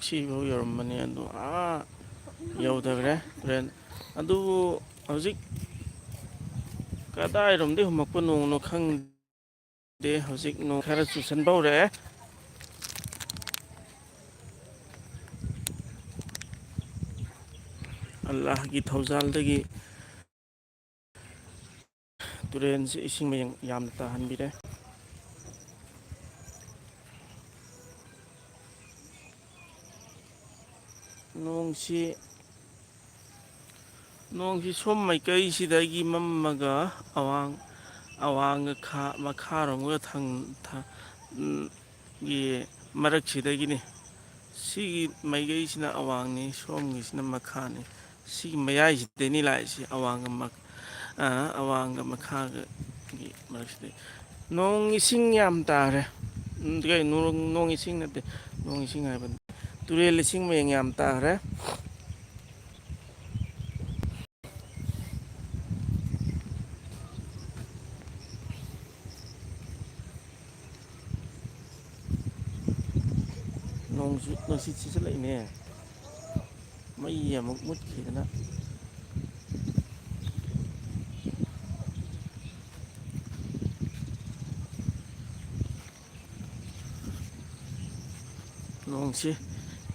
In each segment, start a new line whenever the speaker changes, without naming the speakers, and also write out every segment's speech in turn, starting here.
ꯁꯤꯐꯥꯎ ꯌꯧꯔꯝꯕꯅꯤ ꯑꯗꯣ ꯌꯧꯗꯈ꯭ꯔꯦ ꯇꯨꯔꯦꯟ ꯑꯗꯨꯕꯨ ꯍꯧꯖꯤꯛ ꯀꯗꯥꯏꯔꯣꯝꯗꯒꯤ ꯍꯨꯝꯃꯛꯄ ꯅꯣꯡꯅꯣ ꯈꯪꯗꯦ ꯍꯧꯖꯤꯛ ꯅꯣꯡ ꯈꯔ ꯆꯨꯁꯟꯕ ꯍꯧꯔꯛꯑꯦ ꯑꯜꯂꯥꯍꯒꯤ ꯊꯧꯖꯥꯜꯗꯒꯤ ꯇꯨꯔꯦꯟꯁꯤ ꯏꯁꯤꯡ ꯃꯌꯦꯡ ꯌꯥꯝꯅ ꯇꯥꯍꯟꯕꯤꯔꯦ ꯅꯣꯡꯁꯤ ꯁꯣꯝ ꯃꯥꯏꯀꯩꯁꯤꯗꯒꯤ ꯃꯝꯃꯒ ꯑꯋꯥꯡꯒ ꯃꯈꯥꯔꯣꯝꯒ ꯒꯤ ꯃꯔꯛꯁꯤꯗꯒꯤꯅꯤ ꯁꯤꯒꯤ ꯃꯥꯏꯀꯩꯁꯤꯅ ꯑꯋꯥꯡꯅꯤ ꯁꯣꯝꯒꯤꯁꯤꯅ ꯃꯈꯥꯅꯤ ꯁꯤꯒꯤ ꯃꯌꯥꯏꯁꯤꯗꯅꯤ ꯂꯥꯛꯏꯁꯤ ꯑꯋꯥꯡꯒ ꯃꯈꯥꯒꯒꯤ ꯃꯔꯛꯁꯤꯗꯩ ꯅꯣꯡ ꯏꯁꯤꯡ ꯌꯥꯝ ꯇꯥꯈ꯭ꯔꯦ ꯅꯣꯡ ꯏꯁꯤꯡ ꯅꯠꯇꯦ ꯅꯣꯡ ꯏꯁꯤꯡ ꯍꯥꯏꯕꯅꯤ ꯇꯨꯔꯦꯜ ꯏꯁꯤꯡ ꯃꯌꯦꯡ ꯌꯥꯝ ꯇꯥꯈ꯭ꯔꯦ ꯅꯨꯡꯁꯤꯠ ꯁꯤꯠꯂꯛꯏꯅꯦ ꯃꯩ ꯑꯃꯨꯛ ꯃꯨꯠꯈꯤꯗꯅ ꯅꯣꯡꯁꯤ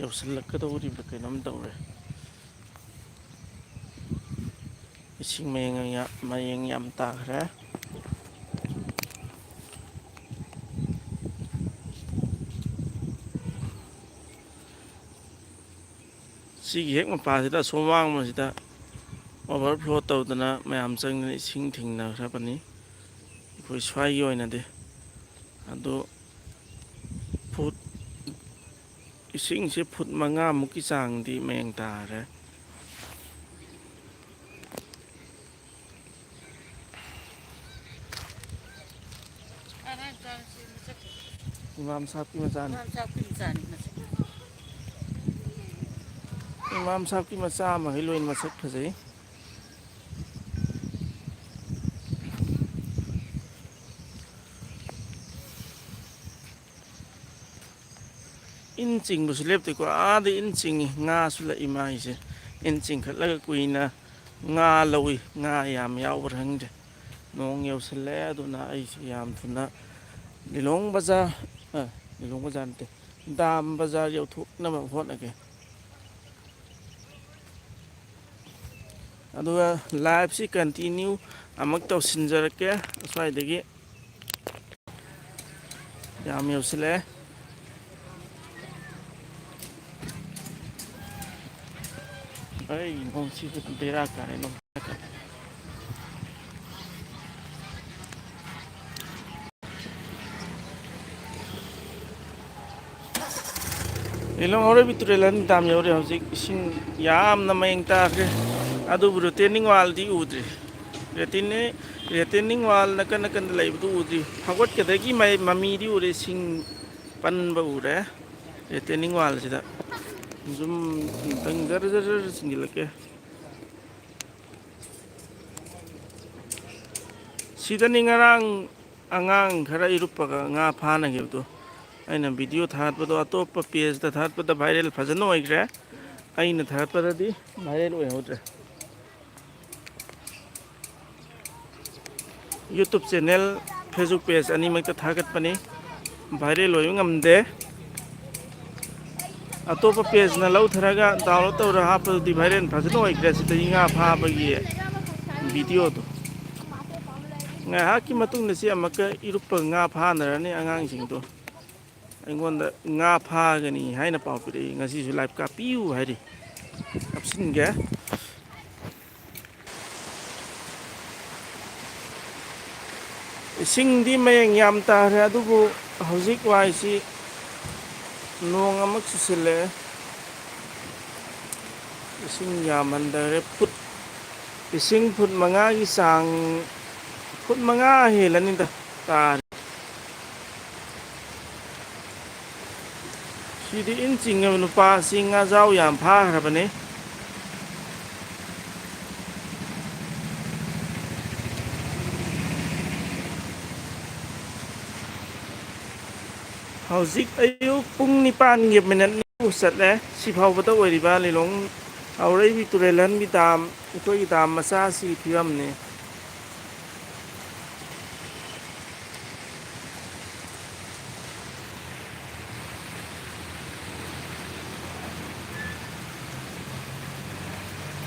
ꯌꯧꯁꯤꯜꯂꯛꯀꯗꯧꯔꯤꯕ ꯀꯩꯅꯣꯝ ꯇꯧꯔꯦ ꯏꯁꯤꯡ ꯃꯌꯦꯡ ꯌꯥꯝ ꯇꯥꯈ꯭ꯔꯦ ꯁꯤꯒꯤ ꯍꯦꯛ ꯃꯄꯥꯁꯤꯗ ꯑꯁꯣꯝ ꯋꯥꯡꯃꯁꯤꯗ ꯑꯣꯚꯔꯐ꯭ꯂꯣ ꯇꯧꯗꯅ ꯃꯌꯥꯝ ꯆꯪꯗꯅ ꯏꯁꯤꯡ ꯊꯤꯡꯅꯈ꯭ꯔꯕꯅꯤ ꯑꯩꯈꯣꯏ ꯁ꯭ꯋꯥꯏꯒꯤ ꯑꯣꯏꯅꯗꯤ ꯑꯗꯣ ꯏꯁꯤꯡꯁꯦ ꯐꯨꯠ 5ꯃꯨꯛꯀꯤ ꯆꯥꯡꯗꯤ ꯃꯌꯦꯡ ꯇꯥꯔꯦ ꯏꯃꯥꯝ ꯁꯥꯞꯀꯤ ꯃꯆꯥꯅꯤ ꯏꯃꯥꯝ ꯁꯥꯞꯀꯤ ꯃꯆꯥ ꯑꯃꯈꯩ ꯂꯣꯏꯅ ꯃꯁꯛ ꯐꯖꯩ ꯏꯟ ꯆꯤꯡꯕꯁꯨ ꯂꯦꯞꯇꯦꯀꯣ ꯑꯥꯗ ꯏꯟ ꯆꯤꯡꯉꯤ ꯉꯥꯁꯨ ꯂꯛꯏ ꯃꯥꯒꯤꯁꯦ ꯏꯟ ꯆꯤꯡꯈꯠꯂꯒ ꯀꯨꯏꯅ ꯉꯥ ꯂꯧꯏ ꯉꯥ ꯌꯥꯝ ꯌꯥꯎꯕ꯭ꯔꯥ ꯈꯪꯗꯦ ꯅꯣꯡ ꯌꯧꯁꯤꯜꯂꯛꯑꯦ ꯑꯗꯨꯅ ꯑꯩꯁꯦ ꯌꯥꯝ ꯊꯨꯅ ꯂꯤꯂꯣꯡ ꯕꯖꯥꯔ ꯅꯠꯇꯦ ꯗꯥꯝ ꯕꯖꯥꯔ ꯌꯧꯊꯣꯛꯅꯕ ꯍꯣꯠꯅꯒꯦ ꯑꯗꯨꯒ ꯂꯥꯏꯐꯁꯤ ꯀꯟꯇꯤꯅ꯭ꯌꯨ ꯑꯃꯨꯛ ꯇꯧꯁꯤꯟꯖꯔꯛꯀꯦ ꯑꯁ꯭ꯋꯥꯏꯗꯒꯤ ꯌꯥꯝ ꯌꯧꯁꯤꯜꯂꯛꯑꯦ ꯑꯩ ꯅꯣꯡꯁꯤꯁꯨ ꯕꯦꯔꯥ ꯀꯥꯔꯦ ꯂꯤꯂꯣꯡ ꯍꯧꯔꯩꯕꯤ ꯇꯨꯔꯦꯜ ꯗꯥꯝ ꯌꯧꯔꯦ ꯍꯧꯖꯤꯛ ꯏꯁꯤꯡ ꯌꯥꯝꯅ ꯃꯌꯦꯡ ꯇꯥꯈ꯭ꯔꯦ ꯑꯗꯨꯕꯨ ꯔꯤꯇꯦꯅꯤꯡ ꯋꯥꯜꯗꯤ ꯎꯗ꯭ꯔꯤ ꯔꯤꯇꯦꯅꯤꯡ ꯋꯥꯜ ꯅꯥꯀꯟ ꯅꯥꯀꯟꯗ ꯂꯩꯕꯗꯨ ꯎꯗ꯭ꯔꯤ ꯐꯥꯎꯒꯠꯀꯗꯒꯤ ꯃꯃꯤꯗꯤ ꯎꯔꯦ ꯁꯤꯡ ꯄꯟꯕ ꯎꯔꯦ ꯔꯤꯇꯦꯅꯤꯡ ꯋꯥꯜꯁꯤꯗ ꯖꯨꯝ ꯑꯃꯨꯛꯇꯪ ꯖꯔ ꯆꯤꯡꯁꯤꯜꯂꯛꯀꯦ ꯁꯤꯗꯅꯤ ꯉꯔꯥꯡ ꯑꯉꯥꯡ ꯈꯔ ꯏꯔꯨꯞꯄꯒ ꯉꯥ ꯐꯥꯅꯈꯤꯕꯗꯣ ꯑꯩꯅ ꯚꯤꯗꯤꯑꯣ ꯊꯥꯒꯠꯄꯗꯣ ꯑꯇꯣꯞꯄ ꯄꯦꯖꯇ ꯊꯥꯒꯠꯄꯗ ꯚꯥꯏꯔꯦꯜ ꯐꯖꯅ ꯑꯣꯏꯈ꯭ꯔꯦ ꯑꯩꯅ ꯊꯥꯒꯠꯄꯗꯗꯤ ꯚꯥꯏꯔꯦꯜ ꯑꯣꯏꯍꯧꯗ꯭ꯔꯦ ꯌꯨꯇꯨꯞ ꯆꯦꯅꯦꯜ ꯐꯦꯁꯕꯨꯛ ꯄꯦꯖ ꯑꯅꯤꯃꯛꯇ ꯊꯥꯒꯠꯄꯅꯤ ꯚꯥꯏꯔꯦꯜ ꯑꯣꯏꯕ ꯉꯝꯗꯦ ꯑꯇꯣꯞꯄ ꯄꯦꯖꯅ ꯂꯧꯊꯔꯒ ꯗꯥꯎꯟꯂꯣꯗ ꯇꯧꯔꯒ ꯍꯥꯞꯄꯗꯨꯗꯤ ꯚꯥꯏꯔꯦꯜ ꯐꯖꯅ ꯑꯣꯏꯈ꯭ꯔꯦ ꯁꯤꯗꯒꯤ ꯉꯥ ꯐꯥꯕꯒꯤ ꯚꯤꯗꯤꯑꯣꯗꯣ ꯉꯥꯏꯍꯥꯛꯀꯤ ꯃꯇꯨꯡꯗ ꯁꯤ ꯑꯃꯨꯛꯀ ꯏꯔꯨꯞꯄꯒ ꯉꯥ ꯐꯥꯅꯔꯅꯤ ꯑꯉꯥꯡꯁꯤꯡꯗꯣ ꯑꯩꯉꯣꯟꯗ ꯉꯥ ꯐꯥꯒꯅꯤ ꯍꯥꯏꯅ ꯄꯥꯎ ꯄꯤꯔꯛꯏ ꯉꯁꯤꯁꯨ ꯂꯥꯏꯚ ꯀꯥꯞꯄꯤꯌꯨ ꯍꯥꯏꯔꯤ ꯀꯥꯞꯁꯤꯟꯒꯦ ꯏꯁꯤꯡꯗꯤ ꯃꯌꯦꯡ ꯌꯥꯝ ꯇꯥꯈ꯭ꯔꯦ ꯑꯗꯨꯕꯨ ꯍꯧꯖꯤꯛ ꯋꯥꯏꯁꯤ ꯅꯣꯡ ꯑꯃꯨꯛ ꯆꯨꯁꯤꯜꯂꯛꯑꯦ ꯏꯁꯤꯡ ꯌꯥꯝꯍꯟꯊꯔꯦ ꯏꯁꯤꯡ ꯐꯨꯠ 5ꯒꯤ ꯆꯥꯡ ꯐꯨꯠ 5 ꯍꯦꯜꯂꯅꯤꯗ ꯇꯥꯔꯦ ꯁꯤꯗꯤ ꯏꯟ ꯆꯤꯡꯉꯕ ꯅꯨꯄꯥꯁꯤ ꯉꯥꯖꯥꯎ ꯌꯥꯝ ꯐꯥꯈ꯭ꯔꯕꯅꯤ ꯍꯧꯖꯤꯛ ꯑꯌꯨꯛ ꯄꯨꯡ 9ꯒꯤ ꯃꯤꯅꯠ ꯆꯠꯂꯦ ꯁꯤ ꯐꯥꯎꯕꯗ ꯑꯣꯏꯔꯤꯕ ꯂꯤꯂꯣꯡ ꯍꯧꯔꯛꯏꯕꯤ ꯇꯨꯔꯦꯜ ꯂꯟꯕꯤ ꯗꯥꯝ ꯑꯩꯈꯣꯏꯒꯤ ꯗꯥꯝ ꯃꯆꯥꯁꯤꯒꯤ ꯐꯤꯕꯝꯅꯤ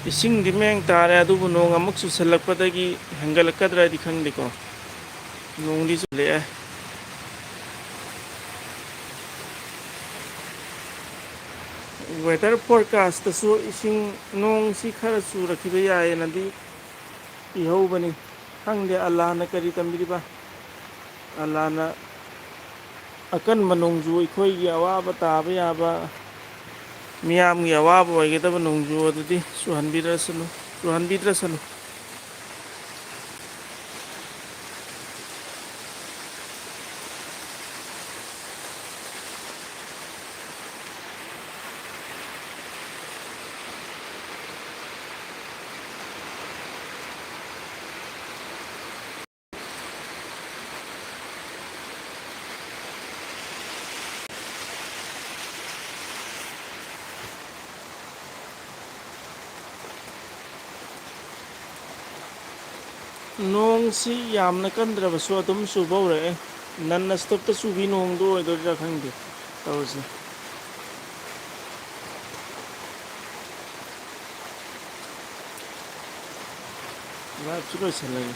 ꯏꯁꯤꯡꯗꯤ ꯃꯌꯦꯡ ꯇꯥꯔꯦ ꯑꯗꯨꯕꯨ ꯅꯣꯡ ꯑꯃꯨꯛ ꯆꯨꯁꯜꯂꯛꯄꯗꯒꯤ ꯍꯦꯟꯒꯠꯂꯛꯀꯗ꯭ꯔꯗꯤ ꯈꯪꯗꯦꯀꯣ ꯅꯣꯡꯗꯤ ꯆꯨꯜꯂꯛꯑꯦ ꯋꯦꯗꯔ ꯐꯣꯔꯀꯥꯁꯇꯁꯨ ꯏꯁꯤꯡ ꯅꯣꯡꯁꯤ ꯈꯔ ꯆꯨꯔꯛꯈꯤꯕ ꯌꯥꯏꯑꯅꯗꯤ ꯏꯍꯧꯕꯅꯤ ꯈꯪꯗꯦ ꯑꯜꯂꯥꯅ ꯀꯔꯤ ꯇꯝꯕꯤꯔꯤꯕ ꯑꯜꯂꯥꯅ ꯑꯀꯟꯕ ꯅꯣꯡꯖꯨ ꯑꯩꯈꯣꯏꯒꯤ ꯑꯋꯥꯕ ꯇꯥꯕ ꯌꯥꯕ ꯃꯤꯌꯥꯝꯒꯤ ꯑꯋꯥꯕ ꯑꯣꯏꯒꯗꯕ ꯅꯣꯡꯖꯨ ꯑꯗꯨꯗꯤ ꯆꯨꯍꯟꯕꯤꯗ꯭ꯔꯁꯅꯨ ꯅꯣꯡꯁꯤ ꯌꯥꯝꯅ ꯀꯟꯗ꯭ꯔꯕꯁꯨ ꯑꯗꯨꯝ ꯆꯨꯕ ꯍꯧꯔꯛꯑꯦ ꯅꯟꯅ ꯏꯁꯇꯣꯞꯇ ꯆꯨꯕꯤ ꯅꯣꯡꯗꯣ ꯑꯣꯏꯗꯣꯏꯔꯥ ꯈꯪꯗꯦ ꯇꯧꯔꯤꯁꯦ ꯂꯥꯏꯚꯁꯨ ꯂꯣꯏꯁꯤꯜꯂꯒꯦ